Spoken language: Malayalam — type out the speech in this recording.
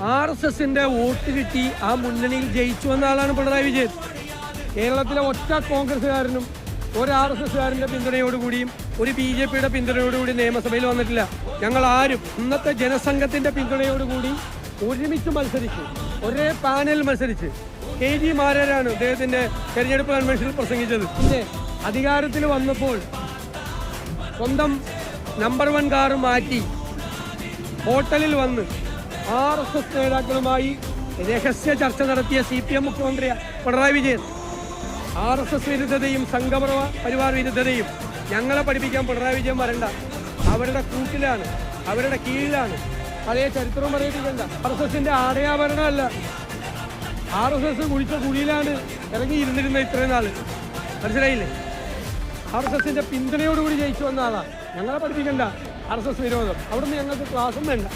RSSന്റെ വോട്ട് കിട്ടി ആ മുന്നണിയിൽ ജയിച്ചു വന്ന ആളാണ് പിണറായി വിജയൻ. കേരളത്തിലെ ഒറ്റ കോൺഗ്രസ്സുകാരനും ഒരു RSSകാരൻ്റെ പിന്തുണയോടുകൂടിയും ഒരു BJPയുടെ പിന്തുണയോടുകൂടി നിയമസഭയിൽ വന്നിട്ടില്ല. ഞങ്ങൾ ആരും ഇന്നത്തെ ജനസംഘത്തിൻ്റെ പിന്തുണയോടുകൂടി ഒരുമിച്ച് മത്സരിച്ച് ഒരേ പാനൽ മത്സരിച്ച് KG മാരാരാണ് അദ്ദേഹത്തിൻ്റെ തെരഞ്ഞെടുപ്പ് കൺവെൻഷനിൽ പ്രസംഗിച്ചത്. പിന്നെ അധികാരത്തിൽ വന്നപ്പോൾ സ്വന്തം നമ്പർ 1 കാറ് മാറ്റി ഹോട്ടലിൽ വന്ന് RSS നേതാക്കളുമായി രഹസ്യ ചർച്ച നടത്തിയ CPM മുഖ്യമന്ത്രി പിണറായി വിജയൻ. RSS വിരുദ്ധതയും സംഘപരിവാർ വിരുദ്ധതയും ഞങ്ങളെ പഠിപ്പിക്കാൻ പിണറായി വിജയൻ വരണ്ട. അവരുടെ കൂട്ടിലാണ്, അവരുടെ കീഴിലാണ്. പഴയ ചരിത്രവും പറയിപ്പിക്കണ്ട. RSSന്റെ ആടയാഭരണമല്ല, RSS കുഴിച്ച കുഴിയിലാണ് ഇറങ്ങി ഇരുന്നിരുന്നത് ഇത്രയും നാൾ. മനസ്സിലായില്ലേ? RSSന്റെ പിന്തുണയോടുകൂടി ജയിച്ചു വന്ന ആളാണ്. ഞങ്ങളെ പഠിപ്പിക്കണ്ട RSS വിരോധം. അവിടുന്ന് ഞങ്ങൾക്ക് ക്ലാസ്സും വേണ്ട.